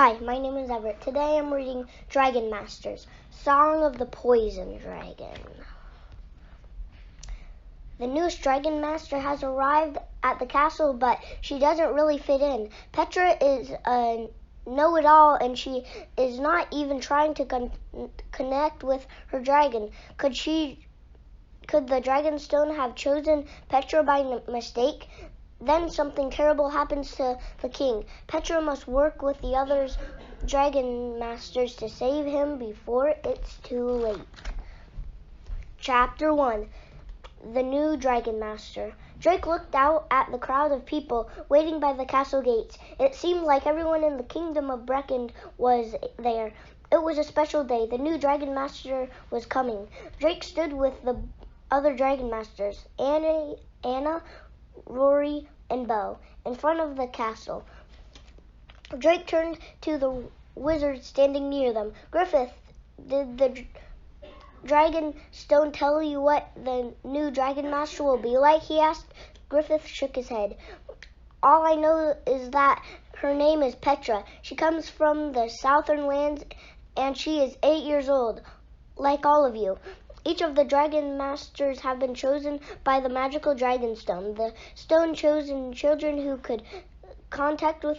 Hi, my name is Everett. Today I'm reading Dragon Masters, Song of the Poison Dragon. The newest Dragon Master has arrived at the castle, but she doesn't really fit in. Petra is a know-it-all, and she is not even trying to connect with her dragon. Could the Dragonstone have chosen Petra by mistake? Then something terrible happens to the king. Petra must work with the other Dragon Masters to save him before it's too late. Chapter 1. The New Dragon Master. Drake looked out at the crowd of people waiting by the castle gates. It seemed like everyone in the kingdom of Brecon was there. It was a special day. The new Dragon Master was coming. Drake stood with the other Dragon Masters, Anna, Rory, and Bo, in front of the castle. Drake turned to the wizard standing near them. Griffith, did the Dragonstone tell you what the new Dragon Master will be like? He asked. Griffith shook his head. All I know is that her name is Petra. She comes from the southern lands, and she is 8 years old, like all of you. Each of the Dragon Masters have been chosen by the magical Dragonstone. The stone chosen children who could contact with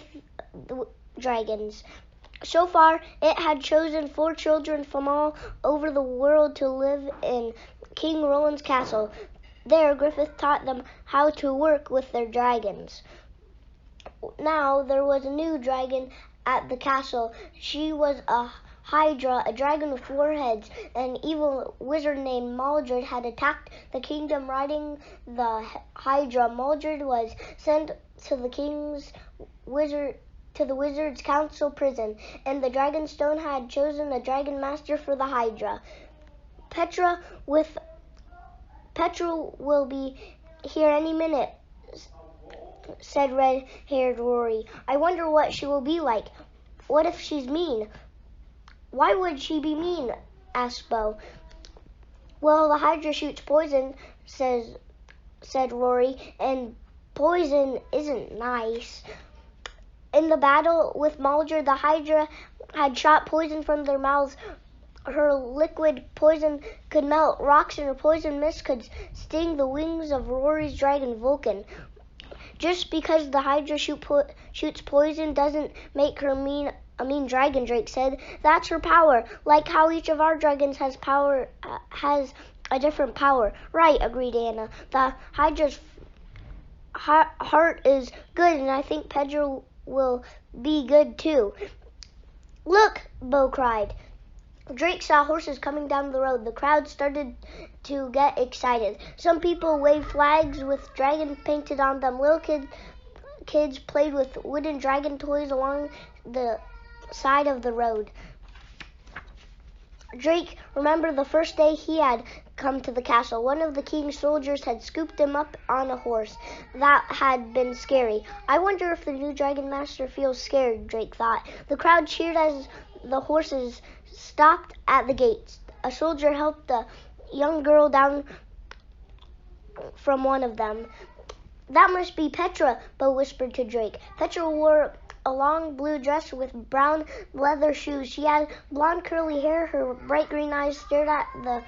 the dragons. So far, it had chosen 4 children from all over the world to live in King Roland's castle. There, Griffith taught them how to work with their dragons. Now, there was a new dragon at the castle. She was a Hydra, a dragon with 4 heads. An evil wizard named Maldred had attacked the kingdom riding the Hydra. Maldred was sent to the wizard's council prison, and the Dragonstone had chosen a dragon master for the Hydra. Petra will be here any minute, said red-haired Rory. I wonder what she will be like. What if she's mean? Why would she be mean? Asked Bo. Well, the Hydra shoots poison, said Rory, and poison isn't nice. In the battle with Maldred, the Hydra had shot poison from their mouths. Her liquid poison could melt rocks, and her poison mist could sting the wings of Rory's dragon Vulcan. Just because the Hydra shoots poison doesn't make her a mean dragon, Drake said. That's her power, like how each of our dragons has a different power. Right, agreed Anna. The Hydra's heart is good, and I think Petra will be good too. Look, Bo cried. Drake saw horses coming down the road. The crowd started to get excited. Some people waved flags with dragons painted on them. Little kids played with wooden dragon toys along the side of the road. Drake remembered the first day he had come to the castle. One of the king's soldiers had scooped him up on a horse. That had been scary. I wonder if the new Dragon Master feels scared, Drake thought. The crowd cheered as the horses stopped at the gates. A soldier helped a young girl down from one of them. That must be Petra, Bo whispered to Drake. Petra wore a long blue dress with brown leather shoes. She had blonde curly hair. Her bright green eyes stared at the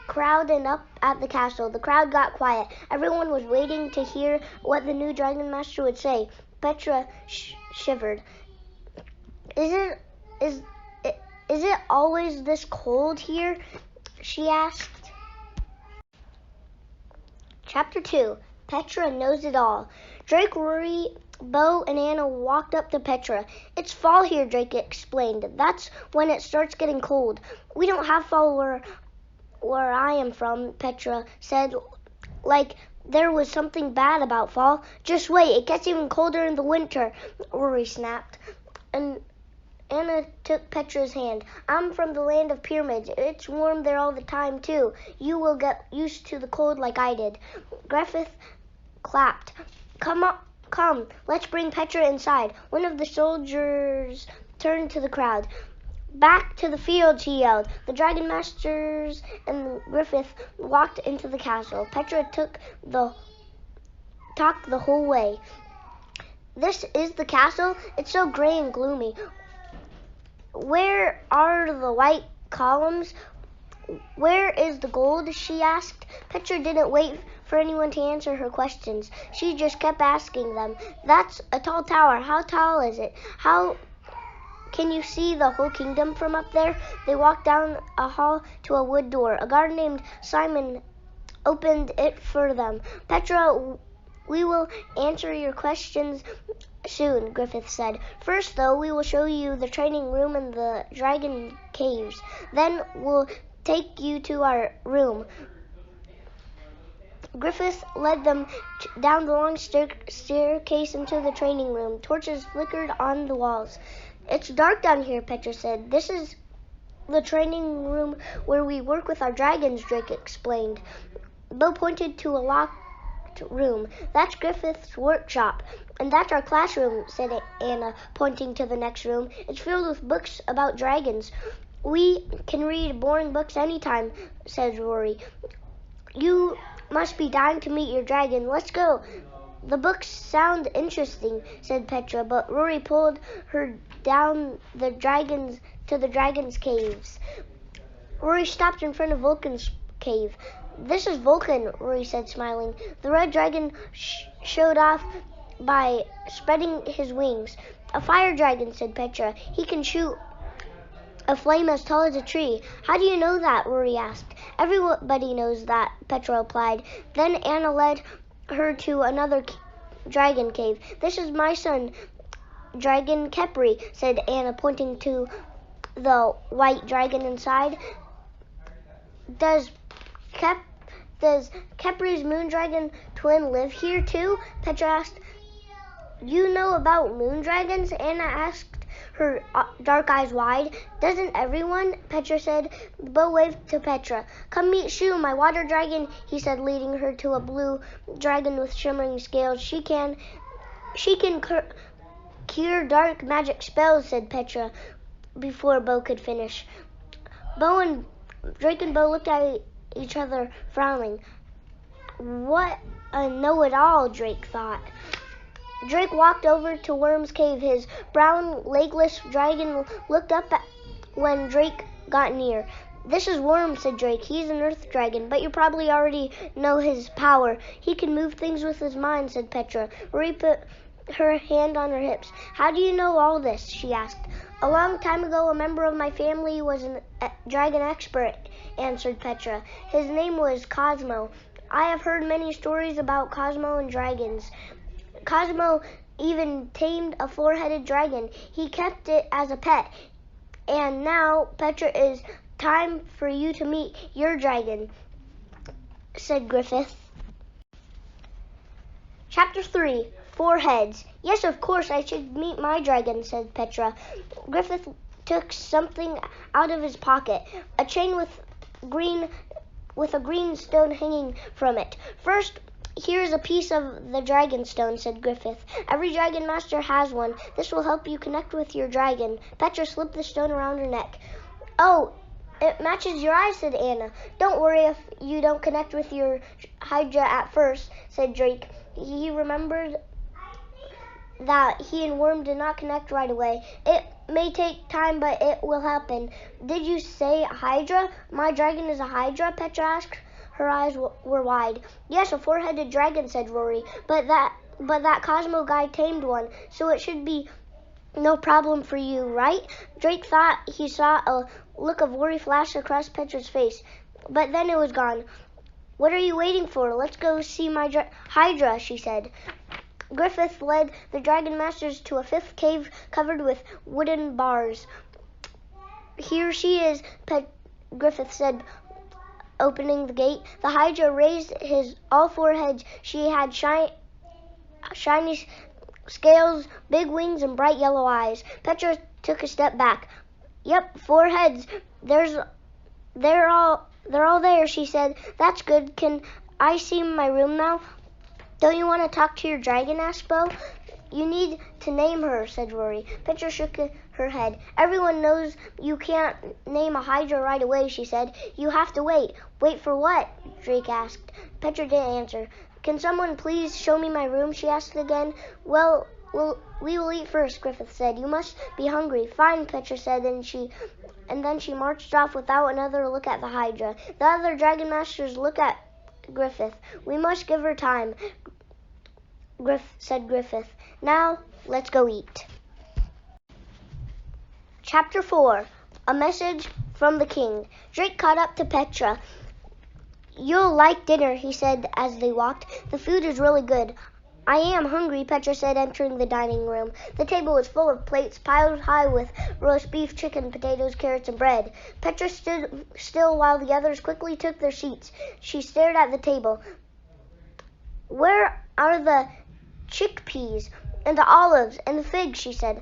crowd and up at the castle. The crowd got quiet. Everyone was waiting to hear what the new Dragon Master would say. Petra shivered. Is it always this cold here? She asked. Chapter 2. Petra knows it all. Drake, Rory, Bo, and Anna walked up to Petra. It's fall here, Drake explained. That's when it starts getting cold. We don't have fall where I am from, Petra said, like there was something bad about fall. Just wait, it gets even colder in the winter, Rory snapped. And Anna took Petra's hand. I'm from the land of pyramids. It's warm there all the time, too. You will get used to the cold like I did. Griffith clapped. Come, let's bring Petra inside. One of the soldiers turned to the crowd. Back to the field, he yelled. The Dragon Masters and Griffith walked into the castle. Petra talked the whole way. This is the castle? It's so gray and gloomy. Where are the white columns? Where is the gold? She asked. Petra didn't wait for anyone to answer her questions. She just kept asking them. That's a tall tower. How tall is it? How can you see the whole kingdom from up there? They walked down a hall to a wood door. A guard named Simon opened it for them. Petra, we will answer your questions soon, Griffith said. First, though, we will show you the training room and the dragon caves. Then we'll take you to our room. Griffith led them down the long staircase into the training room. Torches flickered on the walls. It's dark down here, Petra said. This is the training room where we work with our dragons, Drake explained. Bo pointed to a locked room. That's Griffith's workshop. And that's our classroom, said Anna, pointing to the next room. It's filled with books about dragons. We can read boring books anytime, said Rory. You must be dying to meet your dragon. Let's go. The books sound interesting, said Petra, but Rory pulled her down to the dragon's caves. Rory stopped in front of Vulcan's cave. This is Vulcan, Rory said, smiling. The red dragon showed off by spreading his wings. A fire dragon, said Petra. He can shoot a flame as tall as a tree. How do you know that? Rory asked. Everybody knows that, Petra replied. Then Anna led her to another dragon cave. This is my son, Dragon Kepri, said Anna, pointing to the white dragon inside. Does Kepri's moon dragon twin live here too? Petra asked. You know about moon dragons? Anna asked, her dark eyes wide. Doesn't everyone? Petra said. Bo waved to Petra. Come meet Shu, my water dragon, he said, leading her to a blue dragon with shimmering scales. She can cure dark magic spells, said Petra, before Bo could finish. Drake and Bo looked at each other, frowning. What a know-it-all, Drake thought. Drake walked over to Worm's cave. His brown, legless dragon looked up when Drake got near. This is Worm, said Drake. He's an earth dragon, but you probably already know his power. He can move things with his mind, said Petra. Rory put her hand on her hips. How do you know all this? She asked. A long time ago, a member of my family was a dragon expert, answered Petra. His name was Cosmo. I have heard many stories about Cosmo and dragons. Cosmo even tamed a four-headed dragon. He kept it as a pet. And now, Petra, is time for you to meet your dragon, said Griffith. Chapter 3, Four Heads. Yes, of course, I should meet my dragon, said Petra. Griffith took something out of his pocket, a chain with a green stone hanging from it. First, here's a piece of the dragon stone, said Griffith. Every dragon master has one. This will help you connect with your dragon. Petra slipped the stone around her neck. Oh, it matches your eyes, said Anna. Don't worry if you don't connect with your Hydra at first, said Drake. He remembered that he and Worm did not connect right away. It may take time, but it will happen. Did you say Hydra? My dragon is a Hydra? Petra asked. Her eyes were wide. Yes, a four-headed dragon, said Rory. But that Cosmo guy tamed one, so it should be no problem for you, right? Drake thought he saw a look of worry flash across Petra's face, but then it was gone. What are you waiting for? Let's go see my Hydra, she said. Griffith led the dragon masters to a fifth cave covered with wooden bars. Here she is, Griffith said, opening the gate. The Hydra raised all four heads. She had shiny scales, big wings, and bright yellow eyes. Petra took a step back. Yep, four heads. They're all there, she said. That's good. Can I see my room now? Don't you want to talk to your dragon, asked Bo? You need to name her, said Rory. Petra shook her head. Everyone knows you can't name a Hydra right away, she said. You have to wait. Wait for what? Drake asked. Petra didn't answer. Can someone please show me my room? She asked again. Well, We will eat first, Griffith said. You must be hungry. Fine, Petra said, and then she marched off without another look at the Hydra. The other Dragon Masters looked at Griffith. We must give her time, said Griffith. Now, let's go eat. Chapter 4. A Message from the King. Drake caught up to Petra. You'll like dinner, he said as they walked. The food is really good. I am hungry, Petra said, entering the dining room. The table was full of plates piled high with roast beef, chicken, potatoes, carrots, and bread. Petra stood still while the others quickly took their seats. She stared at the table. Where are the chickpeas and the olives and the figs, she said.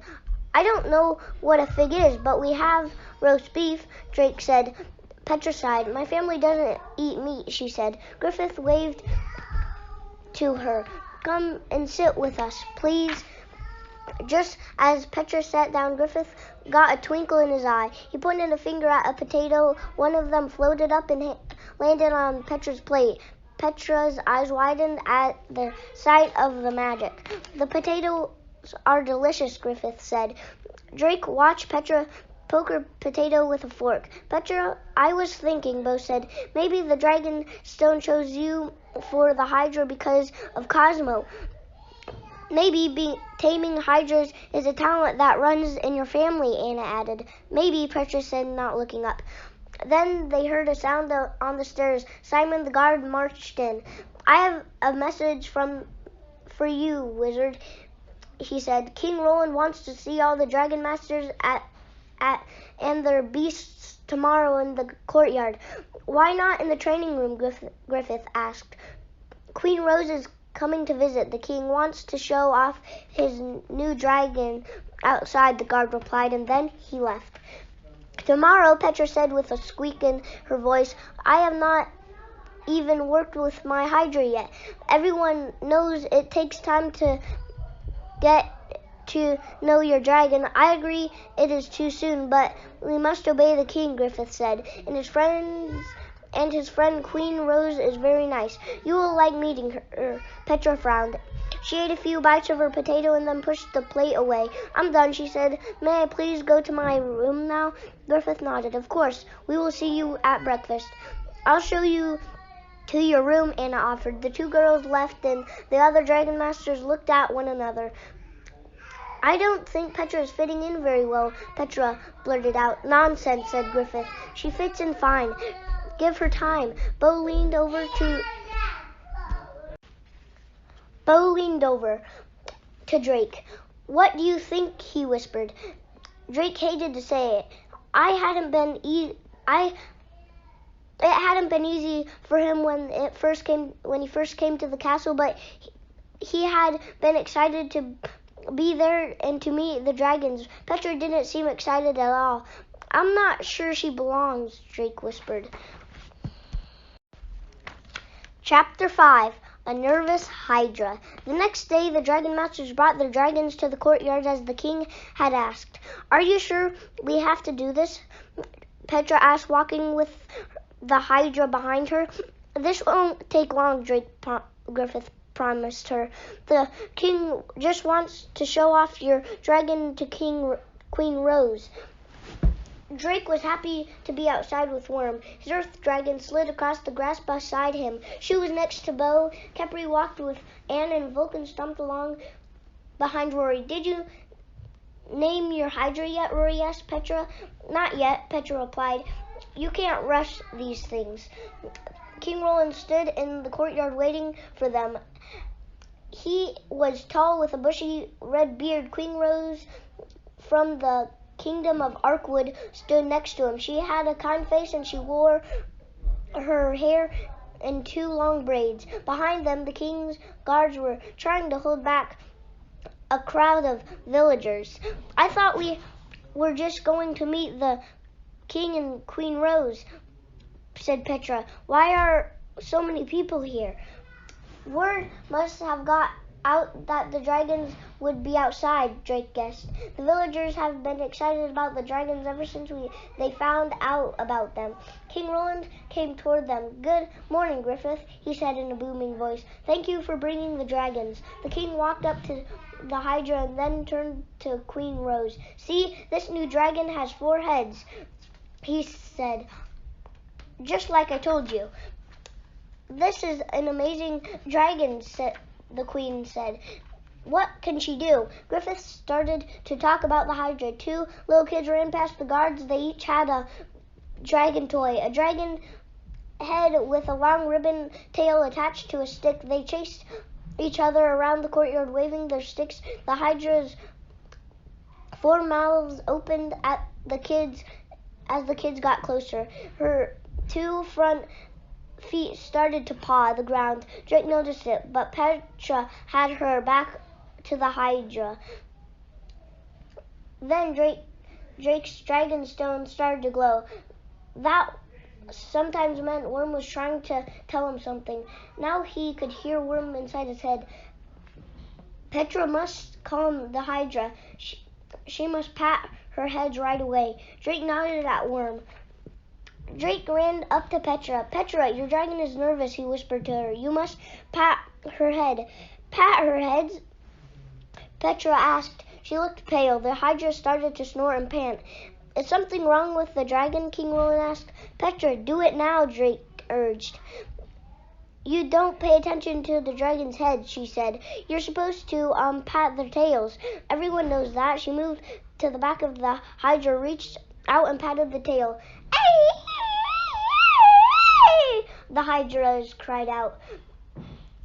I don't know what a fig is, but we have roast beef, Drake said. Petra sighed. My family doesn't eat meat, she said. Griffith waved to her. Come and sit with us, please. Just as Petra sat down, Griffith got a twinkle in his eye. He pointed a finger at a potato. One of them floated up and landed on Petra's plate. Petra's eyes widened at the sight of the magic. The potatoes are delicious, Griffith said. Drake watched Petra poke her potato with a fork. Petra, I was thinking, Bo said, maybe the dragon stone chose you for the Hydra because of Cosmo. Maybe taming hydras is a talent that runs in your family, Anna added. Maybe, Petra said, not looking up. Then they heard a sound on the stairs. Simon the guard marched in. I have a message for you, wizard, he said. King Roland wants to see all the dragon masters and their beasts tomorrow in the courtyard. Why not in the training room, Griffith asked. Queen Rose is coming to visit. The king wants to show off his new dragon outside, the guard replied, and then he left. Tomorrow, Petra said with a squeak in her voice, I have not even worked with my Hydra yet. Everyone knows it takes time to get to know your dragon. I agree it is too soon, but we must obey the king, Griffith said. And his friend Queen Rose is very nice. You will like meeting her. Petra frowned. She ate a few bites of her potato and then pushed the plate away. I'm done, she said. May I please go to my room now? Griffith nodded. Of course. We will see you at breakfast. I'll show you to your room, Anna offered. The two girls left and the other dragon masters looked at one another. I don't think Petra is fitting in very well, Petra blurted out. Nonsense, said Griffith. She fits in fine. Give her time. Bo leaned over to Drake. What do you think? He whispered. Drake hated to say it. It hadn't been easy for him when he first came to the castle, but he had been excited to be there and to meet the dragons. Petra didn't seem excited at all. I'm not sure she belongs, Drake whispered. Chapter 5. A Nervous Hydra. The next day, the Dragon Masters brought their dragons to the courtyard as the king had asked. Are you sure we have to do this? Petra asked, walking with the Hydra behind her. This won't take long, Griffith promised her. The king just wants to show off your dragon to Queen Rose. Drake was happy to be outside with Worm. His earth dragon slid across the grass beside him. She was next to Bo. Kepri walked with Anne, and Vulcan stomped along behind Rory. Did you name your Hydra yet? Rory asked Petra. Not yet, Petra replied. You can't rush these things. King Roland stood in the courtyard waiting for them. He was tall with a bushy red beard. Queen Rose from the kingdom of Arkwood stood next to him. She had a kind face and she wore her hair in two long braids. Behind them, the king's guards were trying to hold back a crowd of villagers. I thought we were just going to meet the king and Queen Rose, said Petra. Why are so many people here? Word must have got out that the dragons would be outside, Drake guessed. The villagers have been excited about the dragons ever since they found out about them. King Roland came toward them. Good morning, Griffith, he said in a booming voice. Thank you for bringing the dragons. The king walked up to the Hydra and then turned to Queen Rose. "See, this new dragon has 4 heads," he said, "just like I told you." "This is an amazing dragon," the Queen said. "What can she do?" Griffith started to talk about the Hydra. 2 little kids ran past the guards. They each had a dragon toy, a dragon head with a long ribbon tail attached to a stick. They chased each other around the courtyard, waving their sticks. The Hydra's 4 mouths opened at the kids as the kids got closer. Her 2 front feet started to paw the ground. Drake noticed it, but Petra had her back to the Hydra. Then Drake's dragon stone started to glow. That sometimes meant Worm was trying to tell him something. Now he could hear Worm inside his head. Petra must calm the Hydra. She must pat her head right away. Drake nodded at Worm. Drake ran up to Petra. "Petra, your dragon is nervous," he whispered to her. "You must pat her head." "Pat her head?" Petra asked. She looked pale. The Hydra started to snort and pant. "Is something wrong with the dragon?" King Roland asked. "Petra, do it now," Drake urged. "You don't pay attention to the dragon's head," she said. "You're supposed to pat their tails. Everyone knows that." She moved to the back of the Hydra, reached out and patted the tail. The Hydras cried out.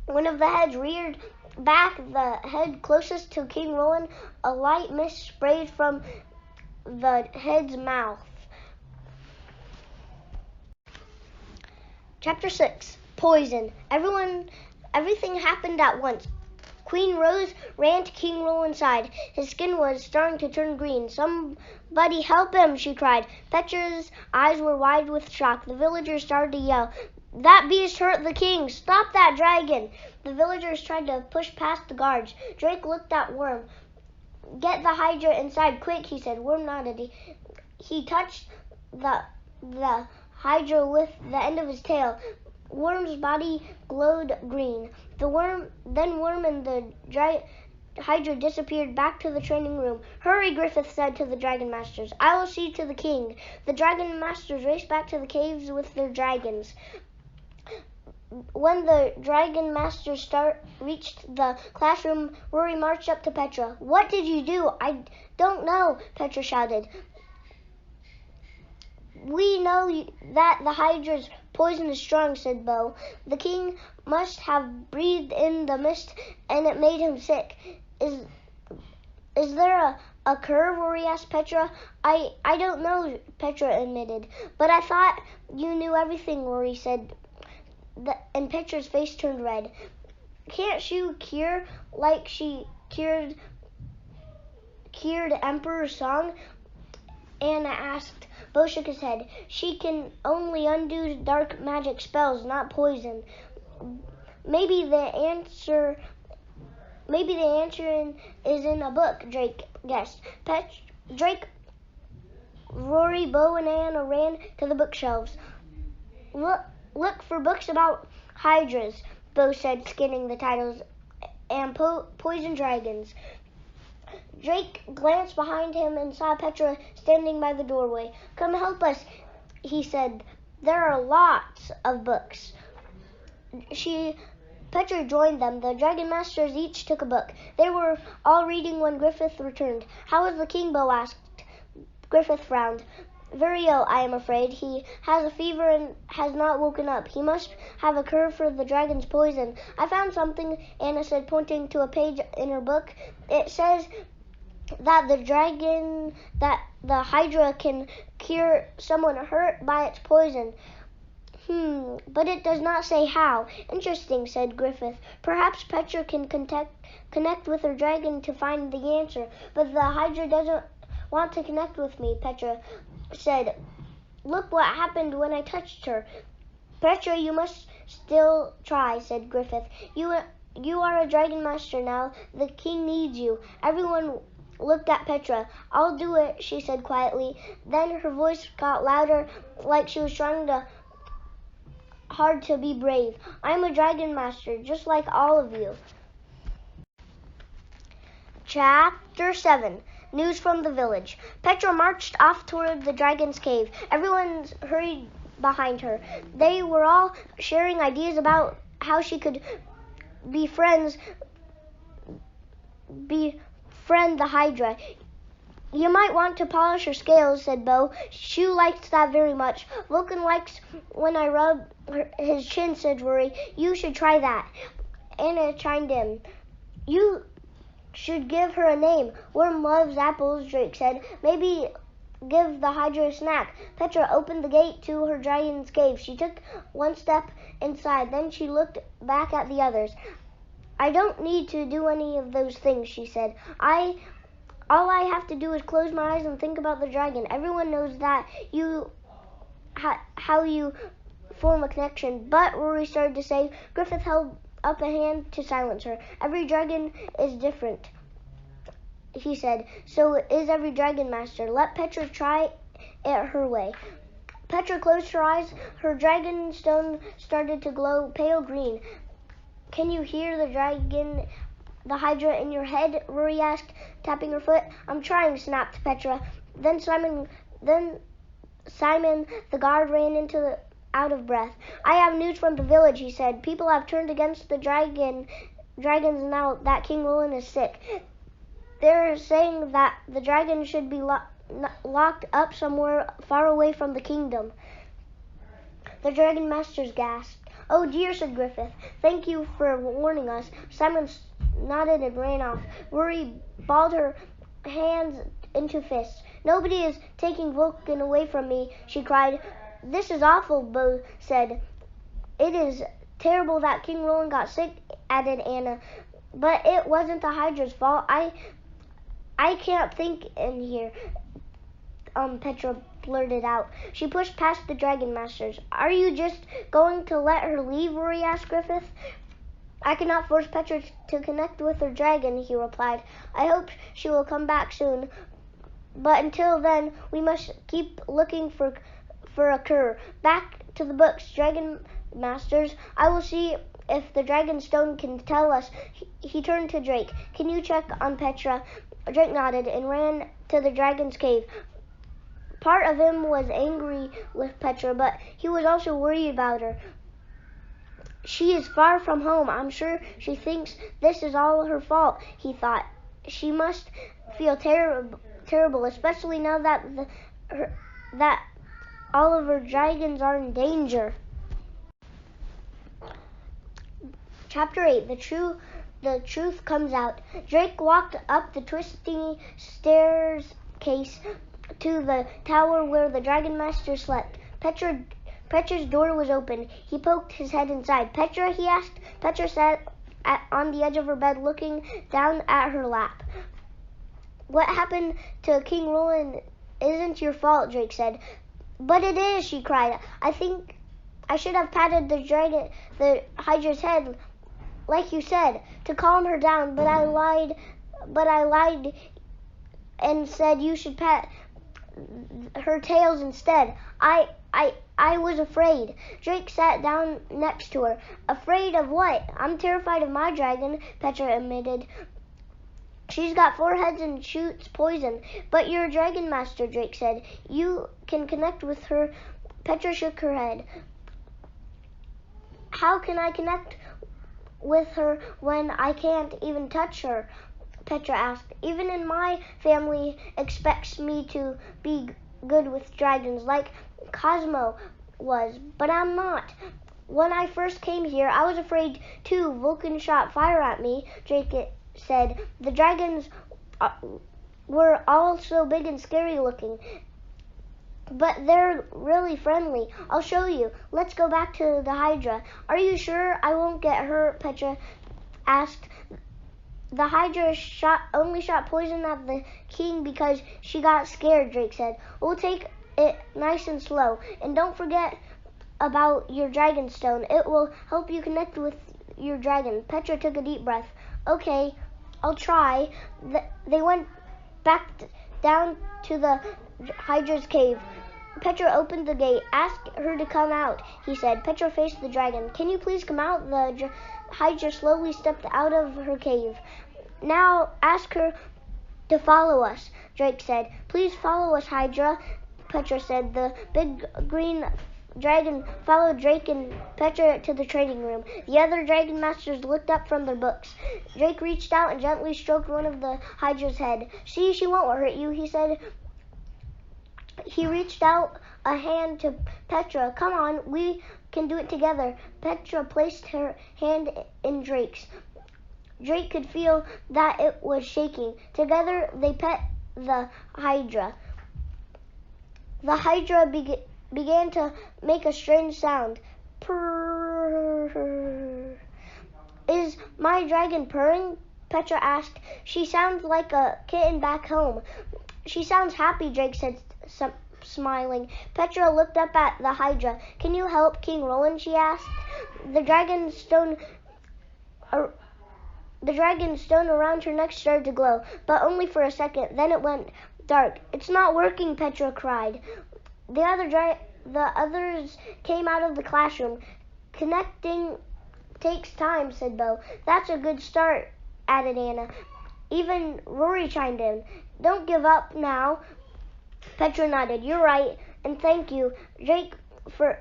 One of the heads reared back, the head closest to King Roland. A light mist sprayed from the head's mouth. Chapter 6. Poison. Everything happened at once. Queen Rose ran to King Roland's side. His skin was starting to turn green. "Somebody help him," she cried. Petra's eyes were wide with shock. The villagers started to yell. "That beast hurt the king! Stop that dragon!" The villagers tried to push past the guards. Drake looked at Worm. "Get the Hydra inside, quick," he said. Worm nodded. He touched the Hydra with the end of his tail. Worm's body glowed green. Then Worm and the Hydra disappeared back to the training room. "Hurry," Griffith said to the Dragon Masters. "I will see to the king." The Dragon Masters raced back to the caves with their dragons. When the Dragon Masters reached the classroom, Rory marched up to Petra. "What did you do?" "I don't know," Petra shouted. "We know that the Hydra's poison is strong," said Bo. "The king must have breathed in the mist and it made him sick." Is there a curve?" Rory asked Petra. I don't know," Petra admitted. "But I thought you knew everything," Rory said. And Petra's face turned red. "Can't you cure like she cured Emperor Song?" Anna asked. Bo shook his head. "She can only undo dark magic spells, not poison." Maybe the answer is in a book," Drake guessed. Rory, Bo, and Anna ran to the bookshelves. Look for books about Hydras," Bo said, scanning the titles, "and poison dragons." Drake glanced behind him and saw Petra standing by the doorway. "Come help us," he said. "There are lots of books." Petra joined them. The Dragon Masters each took a book. They were all reading when Griffith returned. "How is the king?" Bo asked. Griffith frowned. "Very ill, I am afraid. He has a fever and has not woken up. He must have a cure for the dragon's poison." "I found something," Anna said, pointing to a page in her book. "It says that the Hydra can cure someone hurt by its poison." But it does not say how." "Interesting," said Griffith. "Perhaps Petra can connect with her dragon to find the answer." "But the Hydra doesn't want to connect with me," Petra said. "Look what happened when I touched her." "Petra, you must still try," said Griffith. You are a Dragon Master now. The king needs you." Everyone looked at Petra. "I'll do it," she said quietly. Then her voice got louder, like she was trying hard to be brave. "I'm a Dragon Master, just like all of you." Chapter 7. News from the village. Petra marched off toward the dragon's cave. Everyone hurried behind her. They were all sharing ideas about how she could befriend the Hydra. You might want to polish her scales, said Bo. Shu liked that very much. Vulcan likes when I rub his chin, said Rory. You should try that. Anna chimed in. You should give her a name. Worm loves apples, Drake said. Maybe give the Hydra a snack. Petra opened the gate to her dragon's cave. She took one step inside. Then she looked back at the others. I don't need to do any of those things, she said. All I have to do is close my eyes and think about the dragon. Everyone knows that how you form a connection. But, Rory started to say, Griffith held up a hand to silence her. Every dragon is different, he said. So is every dragon master. Let Petra try it her way. Petra closed her eyes. Her dragon stone started to glow pale green. Can you hear the Hydra in your head? Rory asked, tapping her foot. I'm trying, snapped Petra. Then Simon the guard ran out of breath. I have news from the village, he said. People have turned against the dragons now that King Roland is sick. They're saying that the dragon should be locked up somewhere far away from the kingdom. The dragon masters gasped. Oh dear, said Griffith. Thank you for warning us. Simon nodded and ran off. Rory balled her hands into fists. Nobody is taking Vulcan away from me, she cried. This is awful, Bo said. It is terrible that King Roland got sick, added Anna. But it wasn't the Hydra's fault. I can't think in here, Petra blurted out. She pushed past the dragon masters. Are you just going to let her leave? Rory asked Griffith. I cannot force Petra to connect with her dragon, he replied. I hope she will come back soon. But until then, we must keep looking for a cure. Back to the books, dragon masters. I will see if the dragon stone can tell us. He turned to Drake. Can you check on Petra? Drake nodded and ran to the dragon's cave. Part of him was angry with Petra, but he was also worried about her. She is far from home. I'm sure she thinks this is all her fault, he thought. She must feel terrible, especially now that all of her dragons are in danger. Chapter 8. The truth comes out. Drake walked up the twisting staircase to the tower where the dragon master slept. Petra's door was open. He poked his head inside. Petra, he asked. Petra sat on the edge of her bed looking down at her lap. What happened to King Roland isn't your fault, Drake said. But it is, she cried. I think I should have patted the Hydra's head, like you said, to calm her down, but I lied and said you should pat her tails instead. I was afraid. Drake sat down next to her. Afraid of what? I'm terrified of my dragon, Petra admitted. She's got 4 heads and shoots poison. But you're a dragon master, Drake said. You can connect with her. Petra shook her head. How can I connect with her when I can't even touch her? Petra asked. Even in my family expects me to be good with dragons like Cosmo was, but I'm not. When I first came here, I was afraid too. Vulcan shot fire at me, Drake said. The dragons were all so big and scary looking, but they're really friendly. I'll show you. Let's go back to the Hydra. Are you sure I won't get hurt? Petra asked. The Hydra only shot poison at the king because she got scared, Drake said. We'll take it nice and slow. And don't forget about your dragon stone. It will help you connect with your dragon. Petra took a deep breath. Okay, I'll try. They went back down to the Hydra's cave. Petra opened the gate. Ask her to come out, he said. Petra faced the dragon. Can you please come out? The Hydra slowly stepped out of her cave. Now ask her to follow us, Drake said. Please follow us, Hydra, Petra said. The big green dragon followed Drake and Petra to the training room. The other dragon masters looked up from their books. Drake reached out and gently stroked one of the Hydra's head. See, she won't hurt you, he said. He reached out a hand to Petra. Come on, we can do it together. Petra placed her hand in Drake's. Drake could feel that it was shaking. Together they pet the Hydra. The Hydra began to make a strange sound. Purr. Is my dragon purring? Petra asked. She sounds like a kitten back home. She sounds happy, Drake said, smiling. Petra looked up at the Hydra. Can you help King Roland? She asked. The dragon stone around her neck started to glow, but only for a second. Then it went dark. It's not working, Petra cried. The others came out of the classroom. Connecting takes time, said Bo. That's a good start, added Anna. Even Rory chimed in. Don't give up now. Petra nodded. You're right, and thank you, Drake, for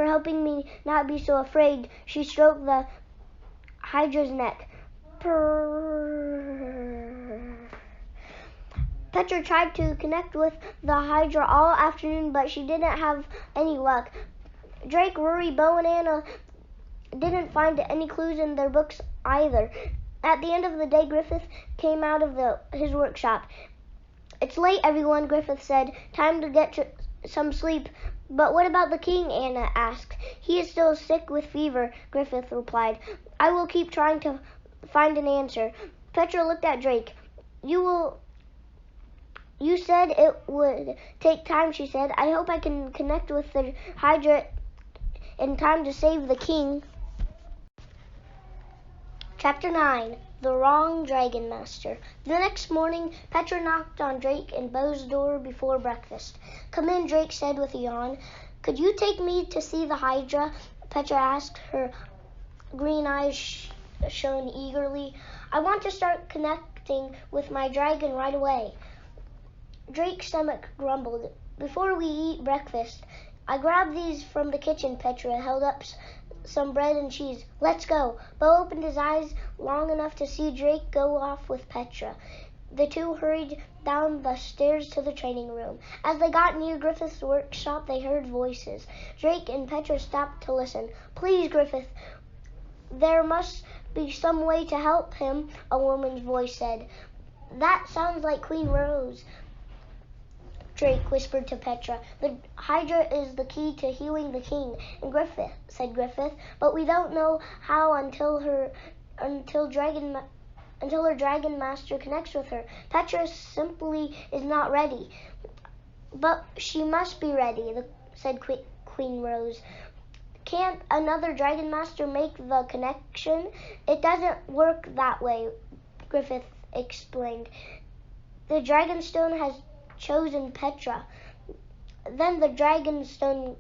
helping me not be so afraid. She stroked the Hydra's neck. Purr. Petra tried to connect with the Hydra all afternoon, but she didn't have any luck. Drake, Rory, Bo, and Anna didn't find any clues in their books either. At the end of the day, Griffith came out of his workshop. It's late, everyone, Griffith said. Time to get some sleep. But what about the king? Anna asked. He is still sick with fever, Griffith replied. I will keep trying to find an answer. Petra looked at Drake. You said it would take time, she said. I hope I can connect with the Hydra in time to save the king. Chapter 9. The Wrong Dragon Master. The next morning, Petra knocked on Drake and Bo's door before breakfast. Come in, Drake said with a yawn. Could you take me to see the Hydra? Petra asked, her green eyes shone eagerly. I want to start connecting with my dragon right away. Drake's stomach grumbled. Before we eat breakfast, I grabbed these from the kitchen. Petra held up some bread and cheese. Let's go. Bo opened his eyes long enough to see Drake go off with Petra. The two hurried down the stairs to the training room. As they got near Griffith's workshop, they heard voices. Drake and Petra stopped to listen. Please, Griffith, there must be some way to help him, a woman's voice said. That sounds like Queen Rose, Drake whispered to Petra. The Hydra is the key to healing the king. And Griffith, said Griffith, but we don't know how until her dragon master connects with her. Petra simply is not ready. But she must be ready, said Queen Rose. Can't another dragon master make the connection? It doesn't work that way, Griffith explained. The Dragonstone has chosen Petra. Then the Dragonstone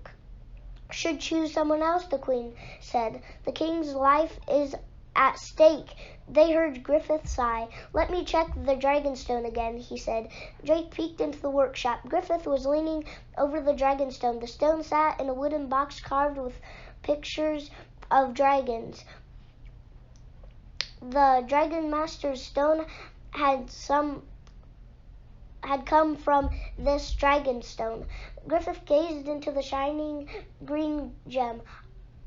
should choose someone else, the queen said. The king's life is at stake. They heard Griffith sigh. Let me check the Dragonstone again, he said. Drake peeked into the workshop. Griffith was leaning over the Dragonstone. The stone sat in a wooden box carved with pictures of dragons. The Dragon Master's stone had come from this Dragonstone. Griffith gazed into the shining green gem.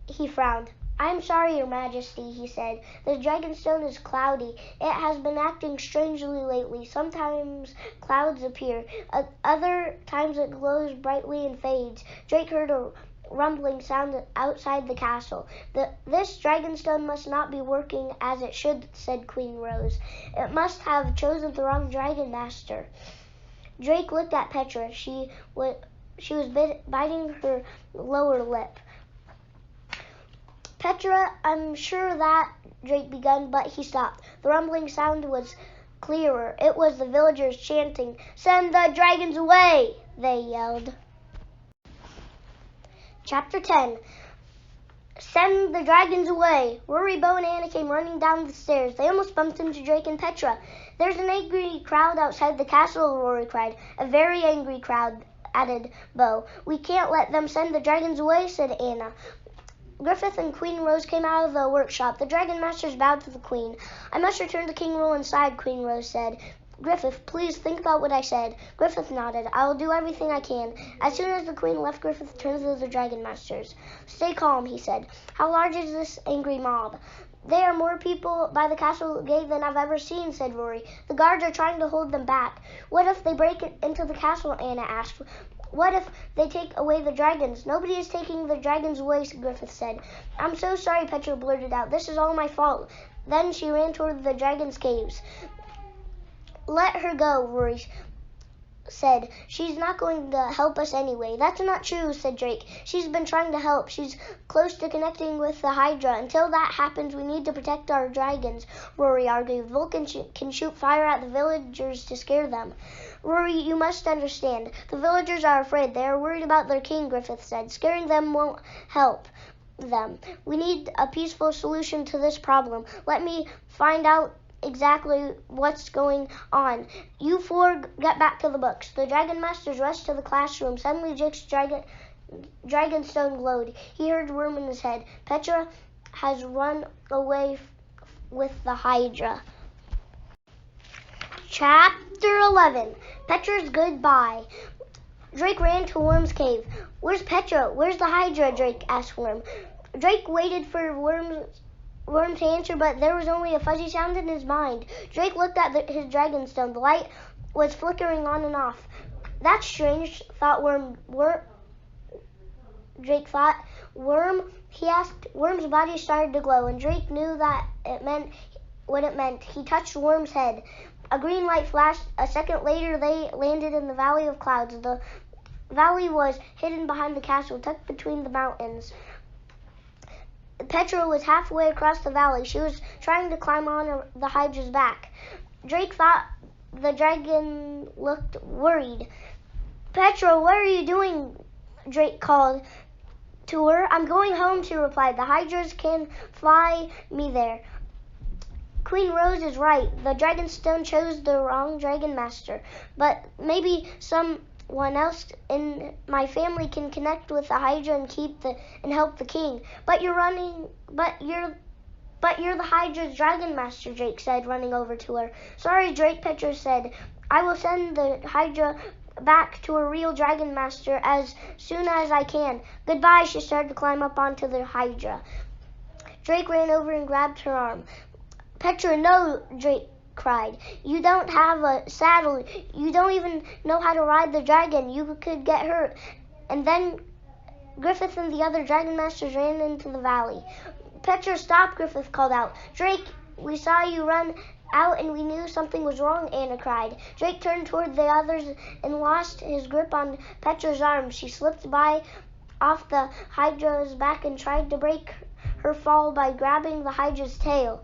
He frowned. I am sorry, Your Majesty, he said. The Dragonstone is cloudy. It has been acting strangely lately. Sometimes clouds appear. Other times it glows brightly and fades. Drake heard a rumbling sound outside the castle. This Dragonstone must not be working as it should, said Queen Rose. It must have chosen the wrong Dragon Master. Drake looked at Petra. She was biting her lower lip. Petra, I'm sure that, Drake began, but he stopped. The rumbling sound was clearer. It was the villagers chanting, Send the dragons away, they yelled. Chapter 10. Send the dragons away. Rory, Bo, and Anna came running down the stairs. They almost bumped into Drake and Petra. There's an angry crowd outside the castle, Rory cried. A very angry crowd, added Bo. We can't let them send the dragons away, said Anna. Griffith and Queen Rose came out of the workshop. The dragon masters bowed to the queen. I must return the king rule inside, Queen Rose said. Griffith, please think about what I said. Griffith nodded. I will do everything I can. As soon as the queen left, Griffith turned to the dragon masters. Stay calm, he said. How large is this angry mob? There are more people by the castle gate than I've ever seen, said Rory. The guards are trying to hold them back. What if they break into the castle? Anna asked. What if they take away the dragons? Nobody is taking the dragons away, Griffith said. I'm so sorry, Petra blurted out. This is all my fault. Then she ran toward the dragon's caves. Let her go, Rory said. She's not going to help us anyway. That's not true, said Drake. She's been trying to help. She's close to connecting with the Hydra. Until that happens, we need to protect our dragons, Rory argued. Vulcan can shoot fire at the villagers to scare them. Rory, you must understand. The villagers are afraid. They are worried about their king, Griffith said. Scaring them won't help them. We need a peaceful solution to this problem. Let me find out exactly what's going on. You four get back to the books. The dragon masters rushed to the classroom. Suddenly Jake's dragonstone glowed. He heard Worm in his head. Petra has run away with the Hydra. Chapter 11. Petra's Goodbye. Drake ran to Worm's cave. Where's Petra? Where's the Hydra? Drake asked Worm. Drake waited for Worm to answer, but there was only a fuzzy sound in his mind. Drake looked at his dragonstone. The light was flickering on and off. That's strange, thought Worm. Drake thought. Worm? He asked. Worm's body started to glow, and Drake knew that it meant what it meant. He touched Worm's head. A green light flashed. A second later, they landed in the Valley of Clouds. The valley was hidden behind the castle, tucked between the mountains. Petra was halfway across the valley. She was trying to climb on the Hydra's back. Drake thought the dragon looked worried. Petra, what are you doing? Drake called to her. I'm going home, she replied. The Hydras can fly me there. Queen Rose is right. The Dragonstone chose the wrong Dragon Master. But maybe someone else in my family can connect with the Hydra and help the king. But you're the Hydra's Dragon Master, Drake said, running over to her. Sorry, Drake, Petra said. I will send the Hydra back to a real Dragon Master as soon as I can. Goodbye, she started to climb up onto the Hydra. Drake ran over and grabbed her arm. Petra, no, Drake cried. You don't have a saddle. You don't even know how to ride the dragon. You could get hurt. And then Griffith and the other Dragon Masters ran into the valley. Petra, stop, Griffith called out. Drake, we saw you run out and we knew something was wrong, Anna cried. Drake turned toward the others and lost his grip on Petra's arm. She slipped off the Hydra's back and tried to break her fall by grabbing the Hydra's tail.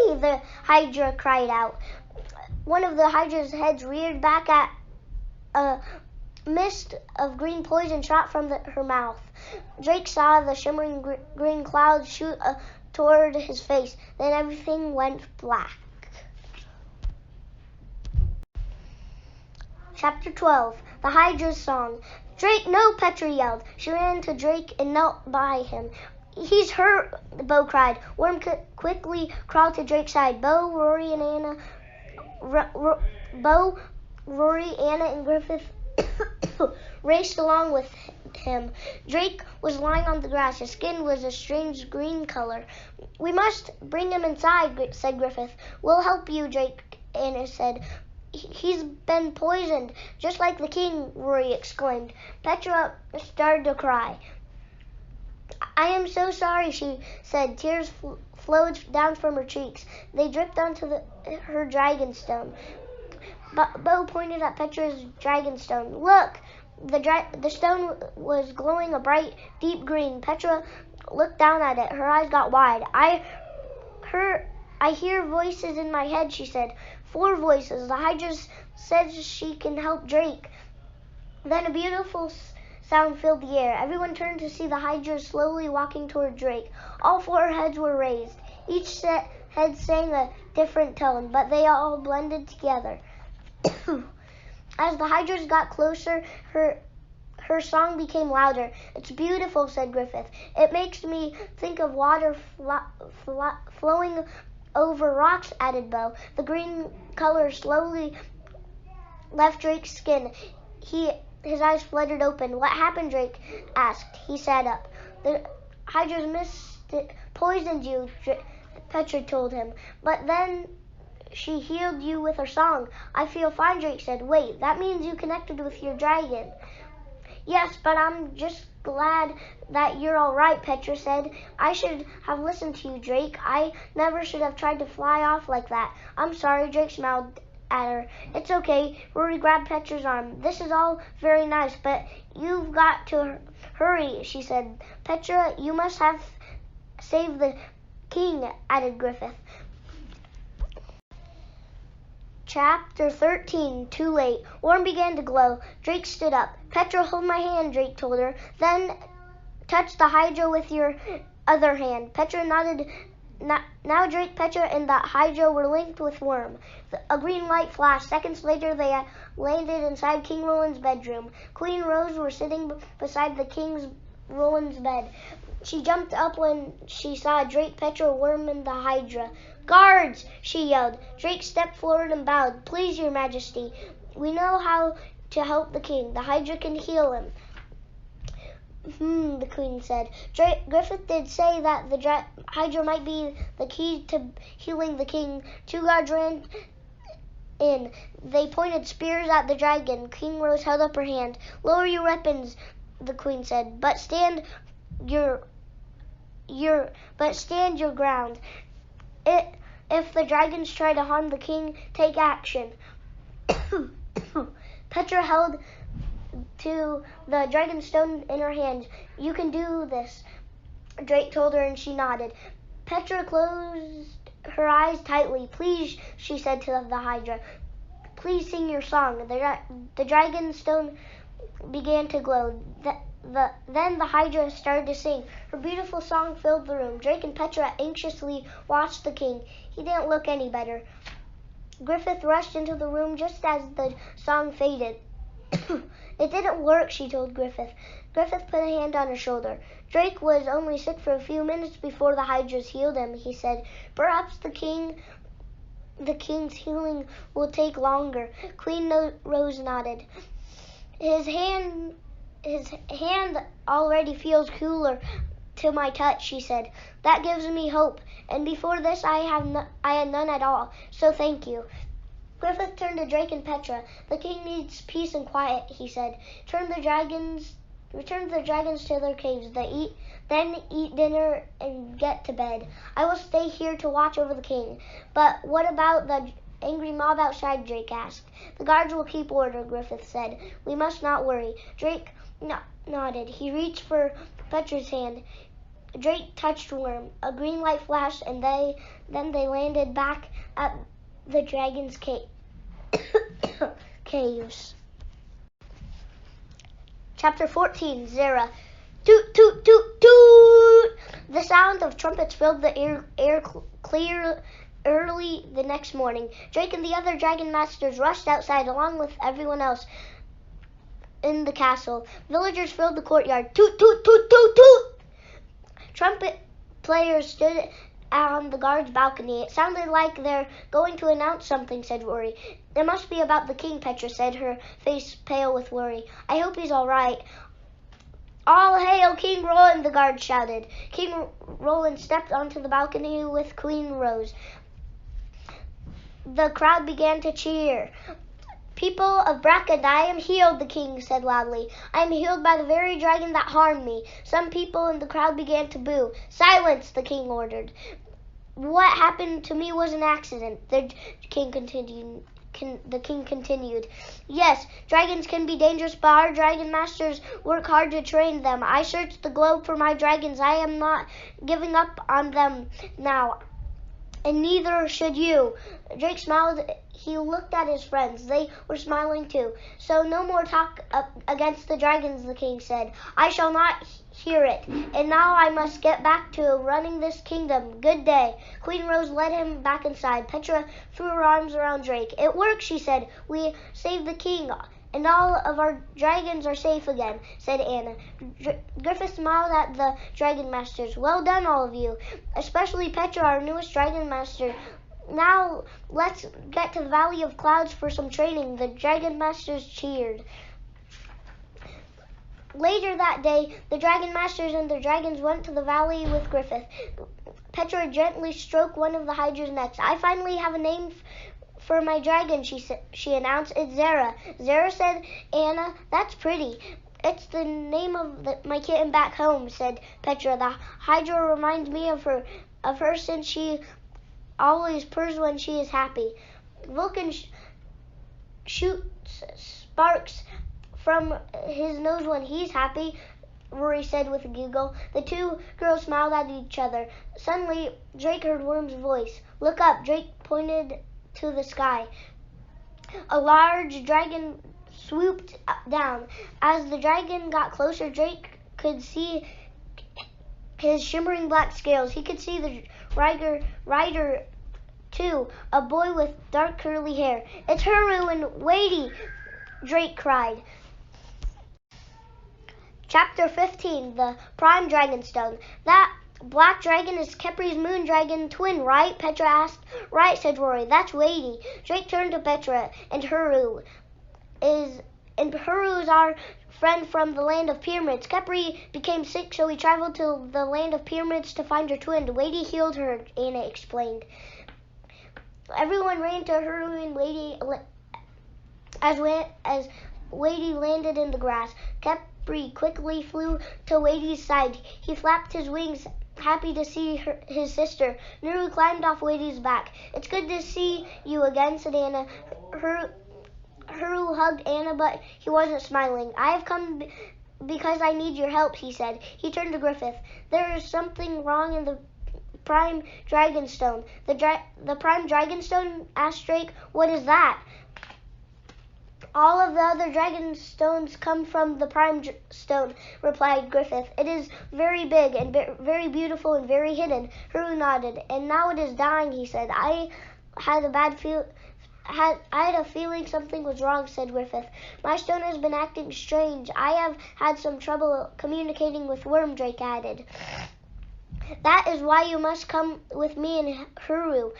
The Hydra cried out. One of the Hydra's heads reared back at a mist of green poison shot from her mouth. Drake saw the shimmering green clouds shoot toward his face. Then everything went black. Chapter 12. The Hydra's Song. Drake, no, Petra yelled. She ran to Drake and knelt by him. He's hurt, Bo cried. Worm quickly crawled to Drake's side. Bo, Rory, Anna, and Griffith raced along with him. Drake was lying on the grass. His skin was a strange green color. We must bring him inside, said Griffith. We'll help you, Drake, Anna said. He's been poisoned, just like the king, Rory exclaimed. Petra started to cry. I am so sorry, she said. Tears flowed down from her cheeks. They dripped onto her dragonstone. Bo pointed at Petra's dragonstone. Look! The stone was glowing a bright, deep green. Petra looked down at it. Her eyes got wide. I hear voices in my head, she said. 4 voices. The Hydra says she can help Drake. Then a beautiful sound filled the air. Everyone turned to see the Hydra slowly walking toward Drake. All four heads were raised. Each head sang a different tone, but they all blended together. As the Hydras got closer, her song became louder. "It's beautiful," said Griffith. "It makes me think of water flowing over rocks," added Bo. The green color slowly left Drake's skin. His eyes fluttered open. "What happened?" Drake asked. He sat up. "The Hydras poisoned you," Petra told him. "But then she healed you with her song." "I feel fine," Drake said. "Wait, that means you connected with your dragon." "Yes, but I'm just glad that you're all right," Petra said. "I should have listened to you, Drake. I never should have tried to fly off like that." "I'm sorry," Drake smiled at her. "It's okay." Rory grabbed Petra's arm. "This is all very nice, but you've got to hurry," she said. "Petra, you must have saved the king," added Griffith. Chapter 13, Too Late. Worm began to glow. Drake stood up. "Petra, hold my hand," Drake told her. "Then touch the Hydra with your other hand." Petra nodded. Now Drake, Petra, and the Hydra were linked with Worm. A green light flashed. Seconds later, they landed inside King Roland's bedroom. Queen Rose was sitting beside the King Roland's bed. She jumped up when she saw Drake, Petra, Worm, and the Hydra. "Guards!" she yelled. Drake stepped forward and bowed. "Please, Your Majesty, we know how to help the king. The Hydra can heal him." The queen said. Griffith did say that the Hydra might be the key to healing the king. Two guards ran in. They pointed spears at the dragon. King Rose held up her hand. "Lower your weapons," the queen said, but stand your ground. If the dragons try to harm the king, take action." Petra held to the dragon stone in her hand. "You can do this," Drake told her, and she nodded. Petra closed her eyes tightly. "Please," she said to the Hydra, "please sing your song." The dragon stone began to glow. Then the Hydra started to sing. Her beautiful song filled the room. Drake and Petra anxiously watched the king. He didn't look any better. Griffith rushed into the room just as the song faded. "It didn't work," she told Griffith. Griffith put a hand on her shoulder. "Drake was only sick for a few minutes before the Hydras healed him," he said. "Perhaps the king's healing will take longer." Queen Rose nodded. His hand already feels cooler to my touch," she said. "That gives me hope, and before this I had none at all, so thank you." Griffith turned to Drake and Petra. "The king needs peace and quiet," he said. Return the dragons to their caves. Then eat dinner and get to bed. I will stay here to watch over the king." "But what about the angry mob outside?" Drake asked. "The guards will keep order," Griffith said. "We must not worry." Drake nodded. He reached for Petra's hand. Drake touched Worm. A green light flashed, and then they landed back at the dragon's caves. Chapter 14, Zara. Toot, toot, toot, toot! The sound of trumpets filled the air clear. Early the next morning, Drake and the other dragon masters rushed outside along with everyone else in the castle. Villagers filled the courtyard. Toot, toot, toot, toot, toot! Trumpet players stood on the guard's balcony. "It sounded like they're going to announce something," said Rory. "It must be about the king," Petra said, her face pale with worry. "I hope he's all right." "All hail King Roland," the guard shouted. King Roland stepped onto the balcony with Queen Rose. The crowd began to cheer. "People of Brackand, I am healed," the king said loudly. "I am healed by the very dragon that harmed me." Some people in the crowd began to boo. "Silence," the king ordered. "What happened to me was an accident," the king continued. "Yes, dragons can be dangerous, but our dragon masters work hard to train them. I searched the globe for my dragons. I am not giving up on them now, and neither should you." Drake smiled he looked at his friends. They were smiling too. So no more talk against the dragons, the king said. I shall not hear it. And now I must get back to running this kingdom. Good day. Queen Rose led him back inside. Petra threw her arms around Drake. It worked, she said. We saved the king. And all of our dragons are safe again, said Anna. Griffith smiled at the dragon masters. Well done, all of you, especially Petra, our newest dragon master. Now let's get to the Valley of Clouds for some training. The dragon masters cheered. Later that day, the dragon masters and their dragons went to the valley with Griffith. Petra gently stroked one of the hydra's necks. I finally have a name for my dragon, she announced. It's Zara. Zara, said Anna. That's pretty. It's the name of my kitten back home, said Petra. The hydra reminds me of her since she always purrs when she is happy. Vulcan shoots sparks from his nose when he's happy, Rory said with a giggle. The two girls smiled at each other. Suddenly, Drake heard Worm's voice. Look up. Drake pointed to the sky. A large dragon swooped down. As the dragon got closer, Drake could see his shimmering black scales. He could see the rider too, a boy with dark curly hair. It's Huru and Wadey, Drake cried. Chapter 15, the Prime Dragonstone. That black dragon is Kepri's moon dragon twin, right? Petra asked. Right, said Rory. That's Wadey. Drake turned to Petra. And Huru is our friend from the land of pyramids. Kepri became sick, so we traveled to the land of pyramids to find her twin. Wadey healed her, Anna explained. Everyone ran to Huru and Wadey as Wadey landed in the grass. Kepri quickly flew to Wadey's side. He flapped his wings, happy to see his sister. Nuru climbed off Wadey's back. It's good to see you again, said Anna. Huru hugged Anna, but he wasn't smiling. I have come because I need your help, he said. He turned to Griffith. There is something wrong in the Prime Dragonstone. The Prime Dragonstone? Asked Drake. What is that? All of the other dragon stones come from the Prime Stone, replied Griffith. It is very big and very beautiful and very hidden. Huru nodded. And now it is dying, he said. I had a feeling something was wrong, said Griffith. My stone has been acting strange. I have had some trouble communicating with Worm, Drake added. That is why you must come with me and Huru.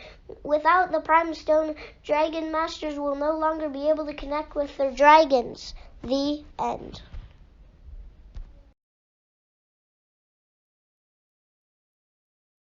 Without the Prime Stone, dragon masters will no longer be able to connect with their dragons. The end.